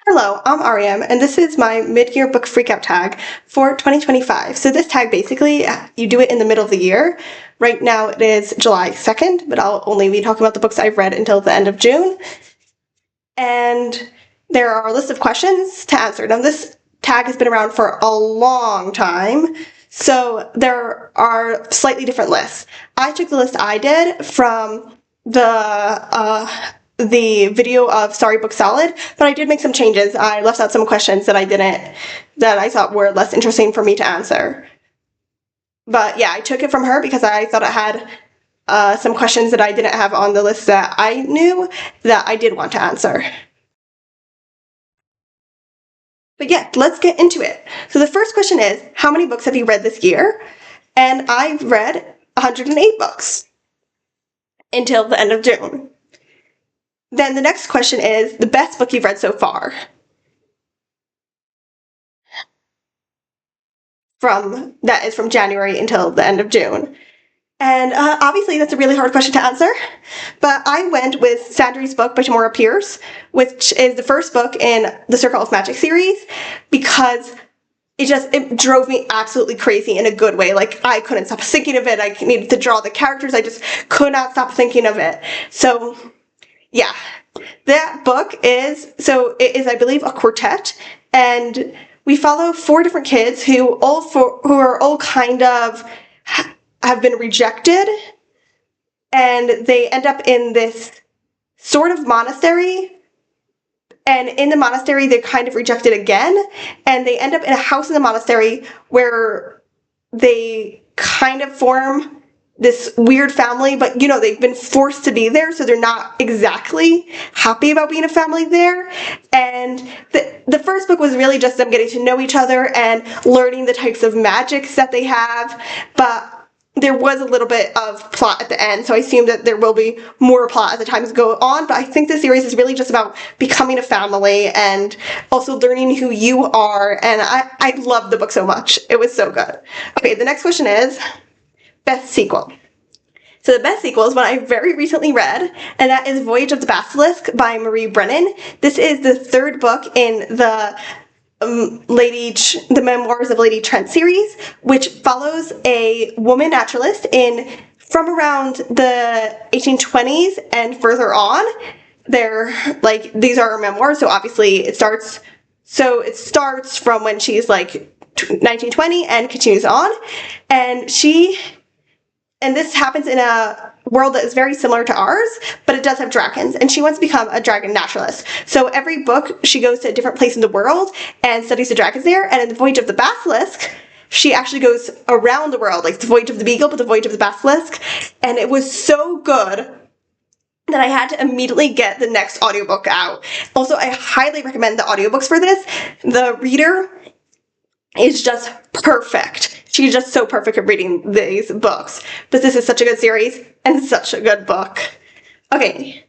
Hello, I'm Ariam, and this is my mid-year book freakout tag for 2025. So this tag, basically, you do it in the middle of the year. Right now it is July 2nd, but I'll only be talking about the books I've read until the end of June. And there are a list of questions to answer. Now this tag has been around for a long time, so there are slightly different lists. I took the list I did from the video of Sorry Book Salad, but I did make some changes. I left out some questions that I thought were less interesting for me to answer. But yeah, I took it from her because I thought it had some questions that I didn't have on the list that I knew that I did want to answer. But yeah, let's get into it. So the first question is, how many books have you read this year? And I've read 108 books until the end of June. Then the next question is the best book you've read so far. That is from January until the end of June. And obviously that's a really hard question to answer, but I went with Sandry's book by Tamora Pierce, which is the first book in the Circle of Magic series, because it drove me absolutely crazy in a good way. Like, I couldn't stop thinking of it. I needed to draw the characters. I just could not stop thinking of it. So yeah, that book it is, I believe, a quartet, and we follow four different kids who are all kind of have been rejected, and they end up in this sort of monastery, and in the monastery they're kind of rejected again, and they end up in a house in the monastery where they kind of form this weird family, but they've been forced to be there, so they're not exactly happy about being a family there. And the first book was really just them getting to know each other and learning the types of magics that they have, but there was a little bit of plot at the end, so I assume that there will be more plot as the times go on, but I think this series is really just about becoming a family and also learning who you are, and I loved the book so much. It was so good. Okay, the next question is best sequel. So the best sequel is one I very recently read, and that is Voyage of the Basilisk by Marie Brennan. This is the third book in the Memoirs of Lady Trent series, which follows a woman naturalist from around the 1820s and further on. These are her memoirs, so obviously it starts from when she's 1920 and continues on, and this happens in a world that is very similar to ours, but it does have dragons, and she wants to become a dragon naturalist. So every book, she goes to a different place in the world and studies the dragons there, and in the Voyage of the Basilisk, she actually goes around the world, like the Voyage of the Beagle, but the Voyage of the Basilisk, and it was so good that I had to immediately get the next audiobook out. Also, I highly recommend the audiobooks for this. The reader is just perfect. She's just so perfect at reading these books. But this is such a good series and such a good book. Okay,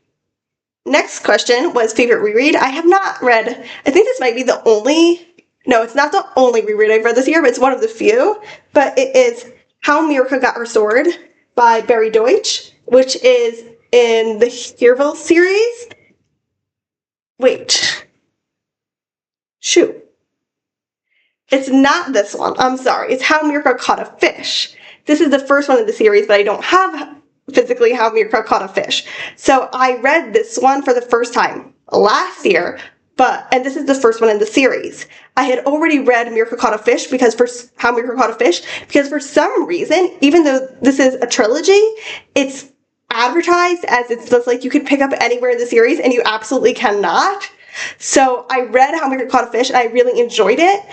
next question was favorite reread. I have not read, I think this might be it's not the only reread I've read this year, but it's one of the few. But it is How Mirka Got Her Sword by Barry Deutsch, which is in the Herville series. It's not this one. I'm sorry. It's How Mirka Caught a Fish. This is the first one in the series, but I don't have physically How Mirka Caught a Fish. So I read this one for the first time last year, and this is the first one in the series. I had already read Mirka Caught a Fish How Mirka Caught a Fish, because for some reason, even though this is a trilogy, it's advertised as it's just you could pick up anywhere in the series, and you absolutely cannot. So I read How Mirka Caught a Fish, and I really enjoyed it.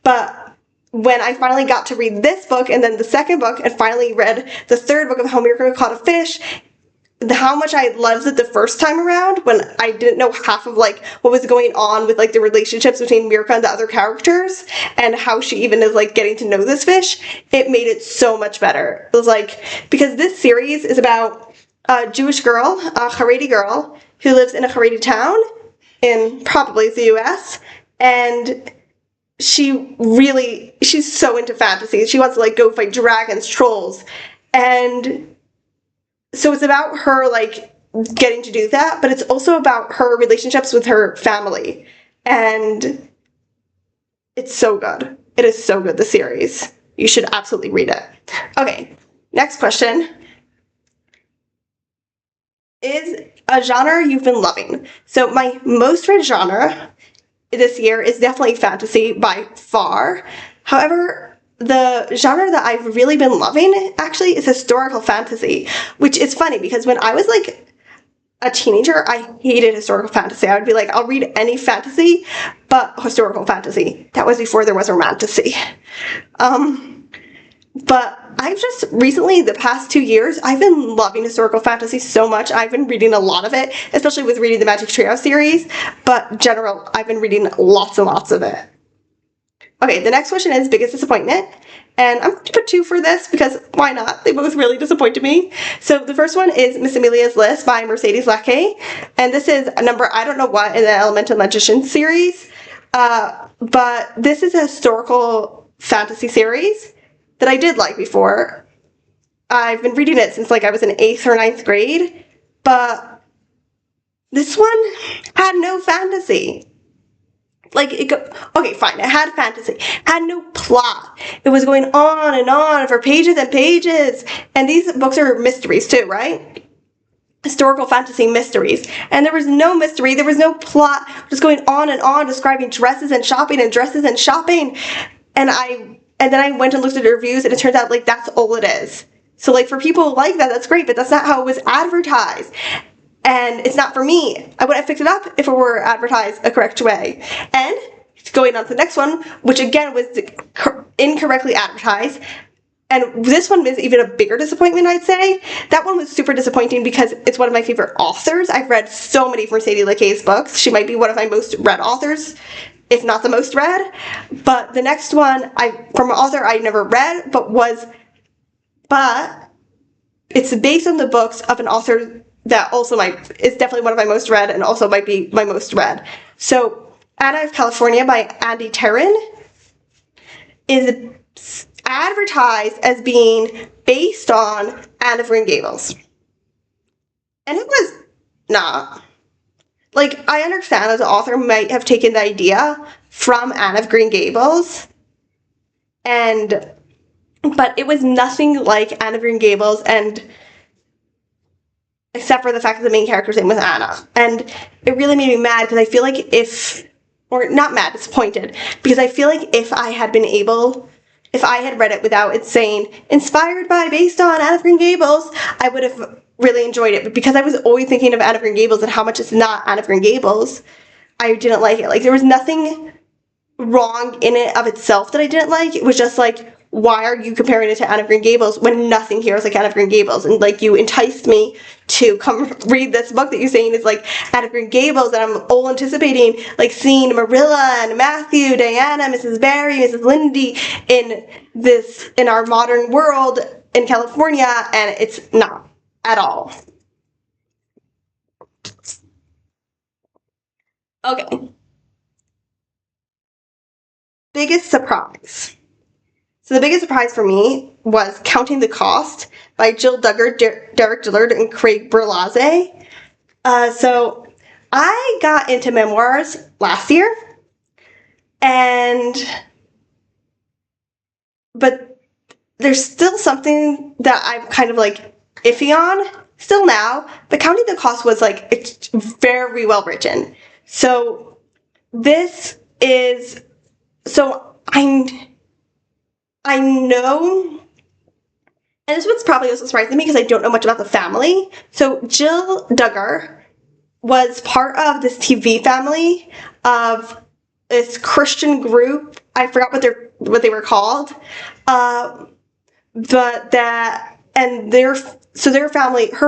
But when I finally got to read this book and then the second book and finally read the third book of How Mirka Caught a Fish, how much I loved it the first time around when I didn't know half of what was going on with the relationships between Mirka and the other characters and how she even is getting to know this fish, it made it so much better. It was because this series is about a Jewish girl, a Haredi girl, who lives in a Haredi town in probably the US, and she's so into fantasy. She wants to go fight dragons, trolls, and so it's about her getting to do that, but it's also about her relationships with her family And it's so good. It is so good, the series. You should absolutely read it. Okay, next question. Is a genre you've been loving? So my most read genre this year is definitely fantasy by far. However, the genre that I've really been loving actually is historical fantasy, which is funny because when I was like a teenager, I hated historical fantasy. I would be like, I'll read any fantasy, but historical fantasy. That was before there was romantasy. But I've just recently, the past 2 years, I've been loving historical fantasy so much. I've been reading a lot of it, especially with reading the Magic Trio series. But general, I've been reading lots and lots of it. Okay, the next question is biggest disappointment. And I'm going to put 2 for this because why not? They both really disappointed me. So the first one is Miss Amelia's List by Mercedes Lackey. And this is a number I don't know what in the Elemental Magician series. But this is a historical fantasy series that I did like before. I've been reading it since like I was in 8th or 9th grade. But this one had no fantasy. Okay, fine, it had fantasy. It had no plot. It was going on and on for pages and pages. And these books are mysteries too, right? Historical fantasy mysteries. And there was no mystery, there was no plot, just going on and on, describing dresses and shopping and dresses and shopping. And then I went and looked at the reviews, and it turns out like that's all it is. So like for people like that, that's great, but that's not how it was advertised. And it's not for me. I wouldn't fix it up if it were advertised a correct way. And going on to the next one, which again was incorrectly advertised. And this one is even a bigger disappointment, I'd say. That one was super disappointing because it's one of my favorite authors. I've read so many Mercedes Lackey's books. She might be one of my most read authors, if not the most read. But the next one, from an author I never read, but it's based on the books of an author that also is definitely one of my most read and also might be my most read. So Anna of California by Andy Tarrin is advertised as being based on Anne of Green Gables. And it was not. Like, I understand that the author might have taken the idea from Anne of Green Gables, but it was nothing like Anne of Green Gables, and except for the fact that the main character's name was Anna. And it really made me mad because I feel like not mad, disappointed, because I feel like if I had read it without it saying inspired by, based on Anne of Green Gables, I would have really enjoyed it. But because I was always thinking of Anne of Green Gables and how much it's not Anne of Green Gables, I didn't like it. Like, there was nothing wrong in it of itself that I didn't like. It was just like, why are you comparing it to Anne of Green Gables when nothing here is like Anne of Green Gables? And like, you enticed me to come read this book that you're saying is like Anne of Green Gables, and I'm all anticipating like seeing Marilla and Matthew, Diana, Mrs. Barry, Mrs. Lindy in our modern world in California, and it's not at all. Okay. Biggest surprise. So the biggest surprise for me was Counting the Cost by Jill Duggar, Derek Dillard, and Craig Berlazzi. So I got into memoirs last year, but there's still something that I'm kind of like iffy on still now, but Counting the Cost was like, it's very well written. So I know, and this one's probably also surprising me because I don't know much about the family. So Jill Duggar was part of this TV family of this Christian group. I forgot what they were called. Her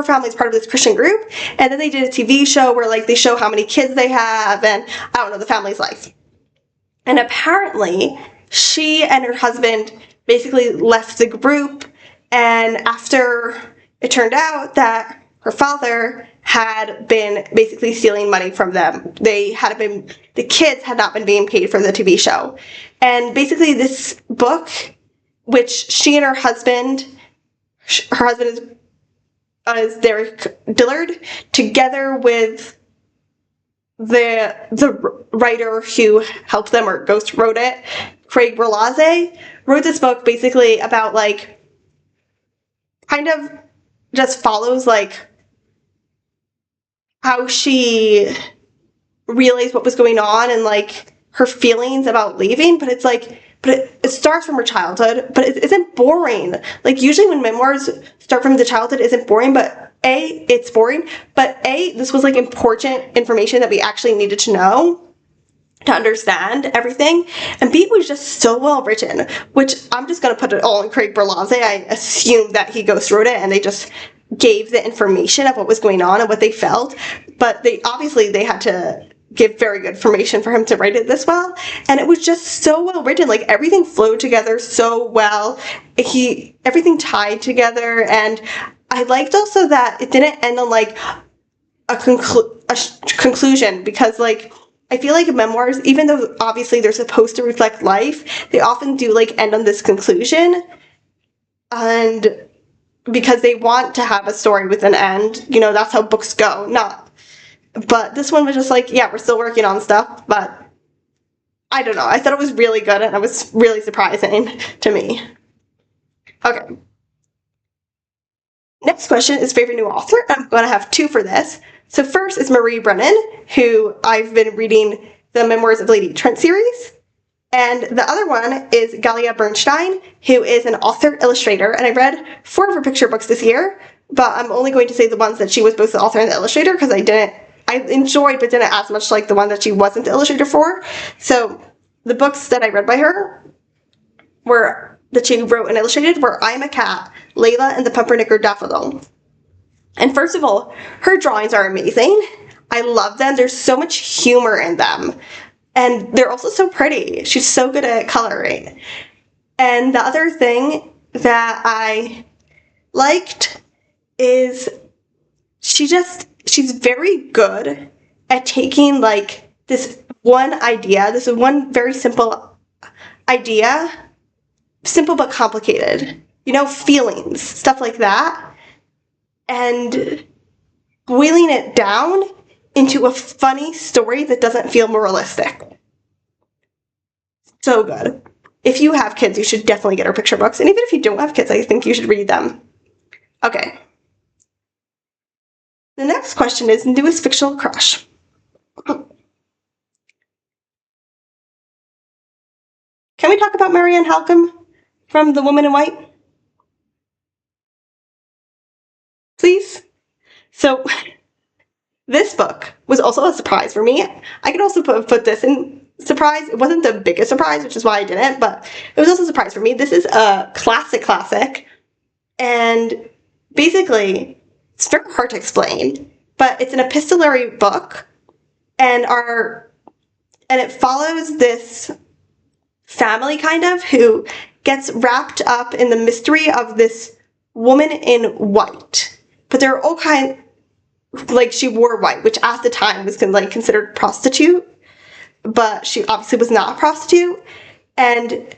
family's part of this Christian group, and then they did a TV show where like they show how many kids they have and I don't know, the family's life. And apparently she and her husband basically left the group, and after it turned out that her father had been basically stealing money from them. The kids had not been being paid for the TV show. And basically this book, which she and her husband is Derek Dillard, together with the writer who helped them or ghost wrote it, Craig Berlazze, wrote this book basically about like kind of just follows like how she realized what was going on and like her feelings about leaving, but it's like it starts from her childhood, but it isn't boring. Like usually when memoirs start from the childhood, it isn't boring, but A, it's boring, but A, this was like important information that we actually needed to know to understand everything, and B, it was just so well written, which I'm just going to put it all in Craig Berlazze. I assume that he ghost wrote it and they just gave the information of what was going on and what they felt, but they had to give very good information for him to write it this well, and it was just so well written. Like everything flowed together so well, everything tied together, and I liked also that it didn't end on like a conclusion, because like I feel like memoirs, even though obviously they're supposed to reflect life, they often do like end on this conclusion, and because they want to have a story with an end, you know, that's how books go. But this one was just like, yeah, we're still working on stuff, but I don't know. I thought it was really good, and it was really surprising to me. Okay. Next question is favorite new author. I'm going to have two for this. So first is Marie Brennan, who I've been reading the Memoirs of Lady Trent series. And the other one is Galia Bernstein, who is an author-illustrator. And I read 4 of her picture books this year, but I'm only going to say the ones that she was both the author and the illustrator, because I enjoyed but didn't as much like the one that she wasn't the illustrator for. So the books that I read by her that she wrote and illustrated were I'm a Cat, Layla and the Pumpernickel Daffodil. And first of all, her drawings are amazing. I love them. There's so much humor in them. And they're also so pretty. She's so good at coloring. And the other thing that I liked is she's very good at taking like this one very simple idea, simple but complicated, you know, feelings, stuff like that, and boiling it down into a funny story that doesn't feel moralistic. So good. If you have kids, you should definitely get her picture books. And even if you don't have kids, I think you should read them. Okay. The next question is newest fictional crush. Can we talk about Marianne Halcombe from The Woman in White? Please? So, this book was also a surprise for me. I could also put this in surprise. It wasn't the biggest surprise, which is why I didn't, but it was also a surprise for me. This is a classic, and basically, it's very hard to explain, but it's an epistolary book, and it follows this family kind of who gets wrapped up in the mystery of this woman in white. But there are all kinds, like she wore white, which at the time was like considered prostitute, but she obviously was not a prostitute. And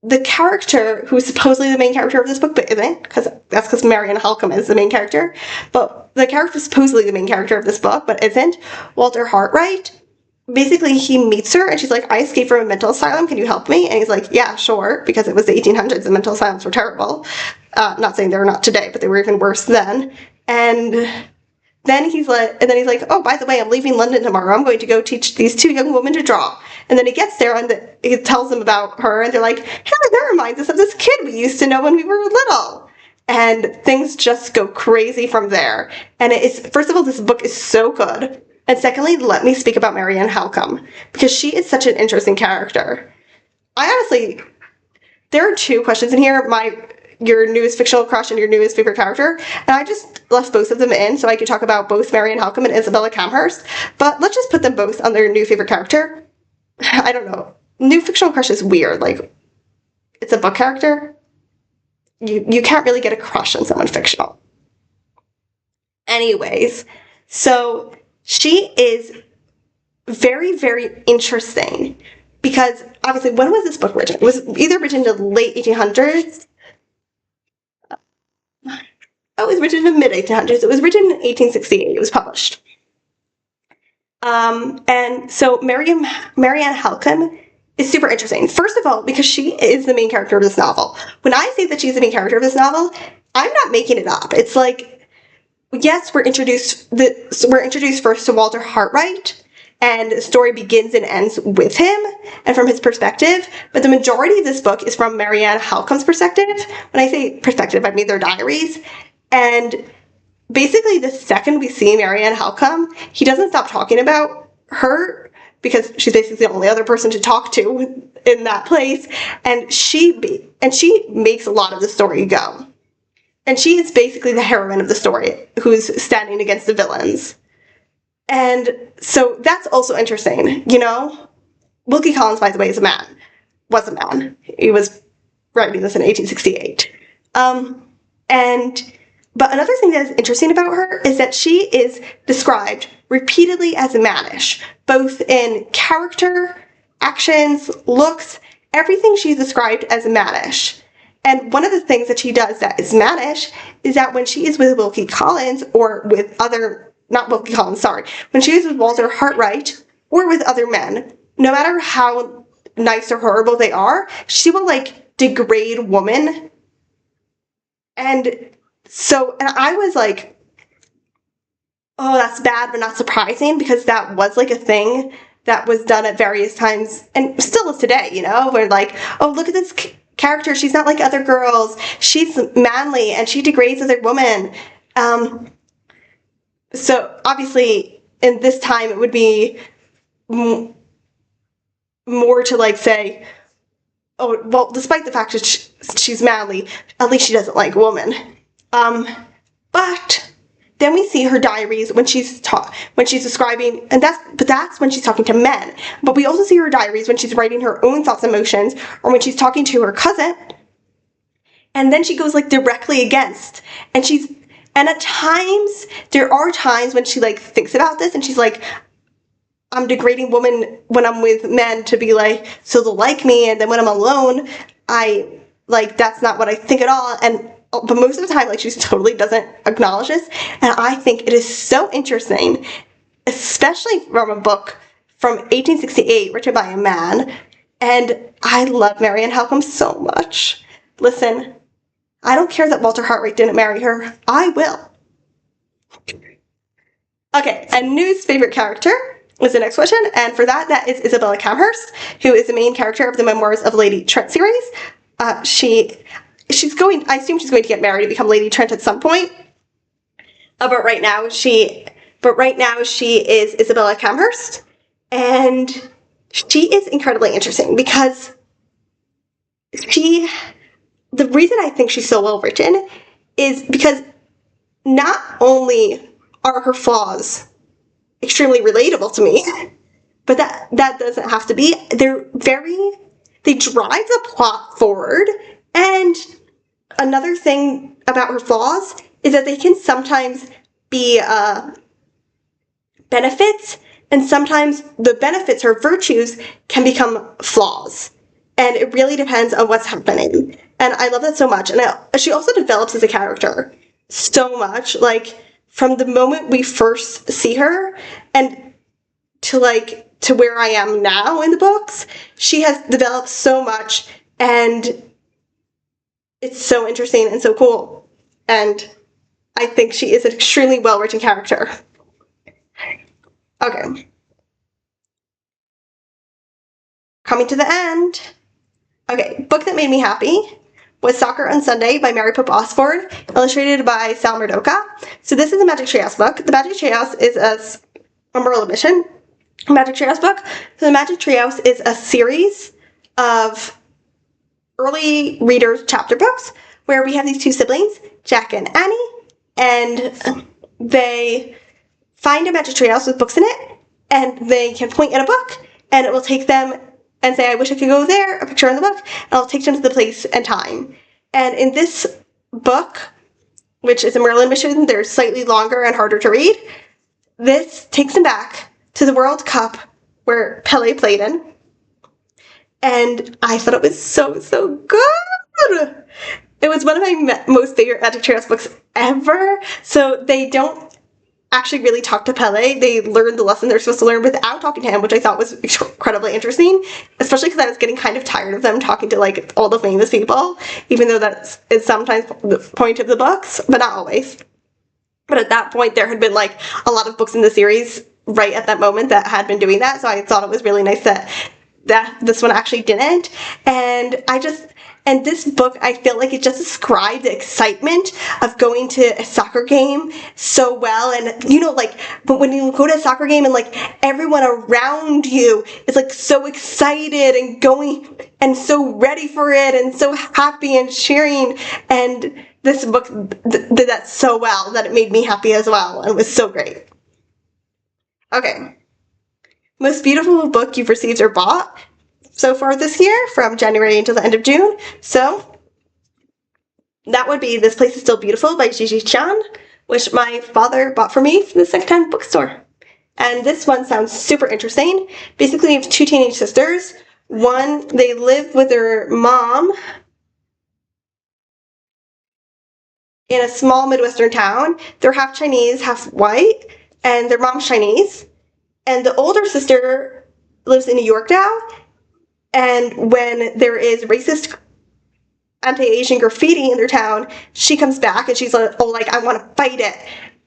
the character who's supposedly the main character of this book, but isn't, because Marianne Halcombe is the main character, but the character supposedly the main character of this book, but isn't, Walter Hartwright. Basically, he meets her, and she's like, I escaped from a mental asylum, can you help me? And he's like, yeah, sure, because it was the 1800s, and mental asylums were terrible. Not saying they were not today, but they were even worse then. And then he's like, oh, by the way, I'm leaving London tomorrow. I'm going to go teach these 2 young women to draw. And then he gets there, and he tells them about her, and they're like, hey, that reminds us of this kid we used to know when we were little. And things just go crazy from there. And first of all, this book is so good. And secondly, let me speak about Marianne Halcombe, because she is such an interesting character. There are 2 questions in here, your newest fictional crush and your newest favorite character, and I just left both of them in so I could talk about both Marianne Halcombe and Isabella Camhurst, but let's just put them both on their new favorite character. I don't know. New fictional crush is weird. Like, it's a book character. You can't really get a crush on someone fictional. Anyways, so she is very, very interesting because obviously, when was this book written? It was either written in the late 1800s. Oh, it was written in the mid 1800s. It was written in 1868. It was published. And so Marianne Halcombe is super interesting. First of all, because she is the main character of this novel. When I say that she's the main character of this novel, I'm not making it up. It's like, yes, we're introduced first to Walter Hartwright, and the story begins and ends with him and from his perspective, but the majority of this book is from Marianne Halcombe's perspective. When I say perspective, I mean their diaries. And basically, the second we see Marianne Halcombe, he doesn't stop talking about her because she's basically the only other person to talk to in that place, and she makes a lot of the story go. And she is basically the heroine of the story who's standing against the villains. And so that's also interesting, you know? Wilkie Collins, by the way, was a man. He was writing this in 1868. But another thing that is interesting about her is that she is described repeatedly as mannish, both in character, actions, looks, everything she's described as mannish. And one of the things that she does that is mannish is that when she is with Wilkie Collins or with when she is with Walter Hartwright or with other men, no matter how nice or horrible they are, she will like degrade women. And I was like, oh, that's bad, but not surprising, because that was like a thing that was done at various times and still is today, you know, where like, oh, look at this character. She's not like other girls. She's manly and she degrades other women. So obviously in this time it would be more to like say, oh, well, despite the fact that she's manly, at least she doesn't like women. But then we see her diaries when she's describing, and that's when she's talking to men. But we also see her diaries when she's writing her own thoughts and emotions, or when she's talking to her cousin. And then she goes like directly against, and at times there are times when she like thinks about this, and she's like, I'm degrading women when I'm with men to be like, so they'll like me, and then when I'm alone, I like, that's not what I think at all. But most of the time, like, she totally doesn't acknowledge this. And I think it is so interesting, especially from a book from 1868 written by a man. And I love Marianne Halcombe so much. Listen, I don't care that Walter Hartwright didn't marry her. I will. Okay, and New's favorite character is the next question. And for that is Isabella Camhurst, who is the main character of the Memoirs of Lady Trent series. I assume she's going to get married and become Lady Trent at some point. But right now she is Isabella Camhurst, and she is incredibly interesting because the reason I think she's so well written is because not only are her flaws extremely relatable to me, but that doesn't have to be. They drive the plot forward. And another thing about her flaws is that they can sometimes be benefits, and sometimes the benefits or virtues can become flaws. And it really depends on what's happening. And I love that so much. And she also develops as a character so much, like from the moment we first see her and to where I am now in the books, she has developed so much, and it's so interesting and so cool. And I think she is an extremely well-written character. Okay. Coming to the end. Okay, book that made me happy was Soccer on Sunday by Mary Pope Osford, illustrated by Sal Murdoka. So this is a Magic Treehouse book. The Magic Treehouse is a Merlin mission Magic Treehouse book. So the Magic Treehouse is a series of early readers chapter books where we have these two siblings, Jack and Annie, and they find a magic treehouse with books in it, and they can point at a book, and it will take them and say, I wish I could go there, a picture in the book, and I'll take them to the place and time. And in this book, which is a Merlin mission, they're slightly longer and harder to read, this takes them back to the World Cup where Pele played in. And I thought it was so, so good. It was one of my most favorite Magic Treehouse books ever. So they don't actually really talk to Pele. They learned the lesson they're supposed to learn without talking to him, which I thought was incredibly interesting, especially because I was getting kind of tired of them talking to like all the famous people, even though that is sometimes the point of the books, but not always. But at that point, there had been like a lot of books in the series right at that moment that had been doing that, so I thought it was really nice that this one actually didn't. And this book, I feel like it just described the excitement of going to a soccer game so well. And, you know, like, but when you go to a soccer game and, like, everyone around you is, like, so excited and going and so ready for it and so happy and cheering. And this book did that so well that it made me happy as well. And it was so great. Okay. Most beautiful book you've received or bought so far this year, from January until the end of June. So that would be This Place is Still Beautiful by Gigi Chan, which my father bought for me from the secondhand bookstore. And this one sounds super interesting. Basically, you have two teenage sisters. One, they live with their mom in a small Midwestern town. They're half Chinese, half white, and their mom's Chinese. And the older sister lives in New York now. And when there is racist anti-Asian graffiti in their town, she comes back and she's like, oh, like, I want to fight it.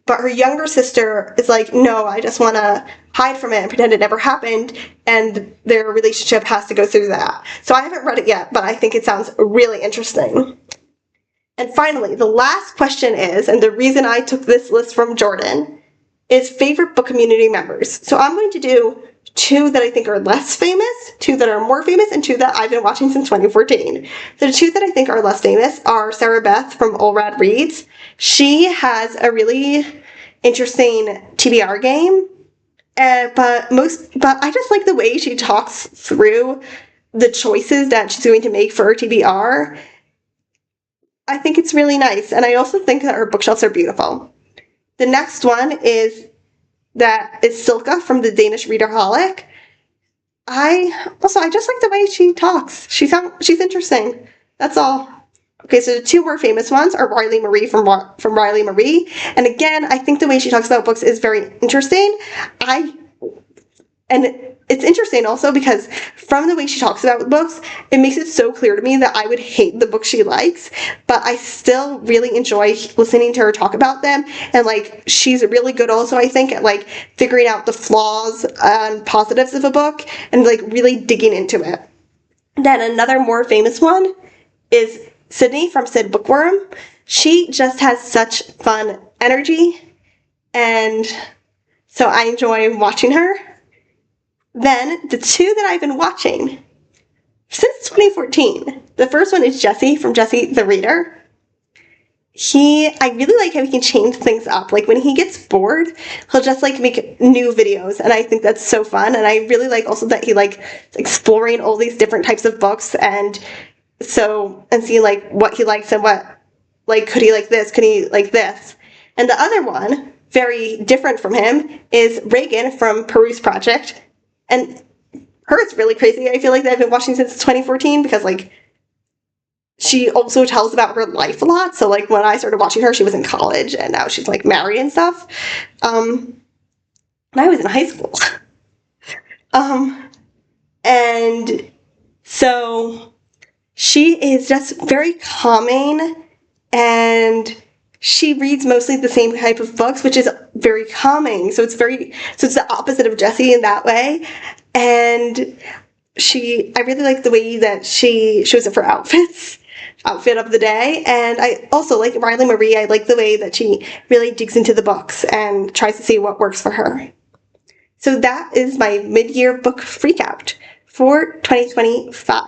But her younger sister is like, no, I just want to hide from it and pretend it never happened. And their relationship has to go through that. So I haven't read it yet, but I think it sounds really interesting. And finally, the last question is, and the reason I took this list from Jordan, is favorite book community members. So I'm going to do two that I think are less famous, two that are more famous, and two that I've been watching since 2014. The two that I think are less famous are Sarah Beth from All Rad Reads. She has a really interesting TBR game, but I just like the way she talks through the choices that she's going to make for her TBR. I think it's really nice, and I also think that her bookshelves are beautiful. The next one is Silka from the Danish Readerholic. I just like the way she talks. She's interesting. That's all. Okay, so the two more famous ones are Riley Marie from Riley Marie. And again, I think the way she talks about books is very interesting. And it's interesting also because from the way she talks about books, it makes it so clear to me that I would hate the book she likes, but I still really enjoy listening to her talk about them. And like, she's really good also, I think, at like figuring out the flaws and positives of a book and like really digging into it. Then another more famous one is Sydney from Sid Bookworm. She just has such fun energy, and so I enjoy watching her. Then, the two that I've been watching since 2014. The first one is Jesse from Jesse the Reader. I really like how he can change things up. Like, when he gets bored, he'll just, like, make new videos, and I think that's so fun. And I really like also that he, like, exploring all these different types of books, and seeing, like, what he likes and what, like, could he like this, could he like this. And the other one, very different from him, is Reagan from Peruse Project. And her is really crazy. I feel like that I've been watching since 2014 because, like, she also tells about her life a lot. So, like, when I started watching her, she was in college, and now she's, like, married and stuff. And I was in high school. And so she is just very calming, and she reads mostly the same type of books, which is very calming. So it's the opposite of Jessie in that way. And I really like the way that she shows up for outfit of the day. And I also like Riley Marie. I like the way that she really digs into the books and tries to see what works for her. So that is my mid-year book freakout for 2025.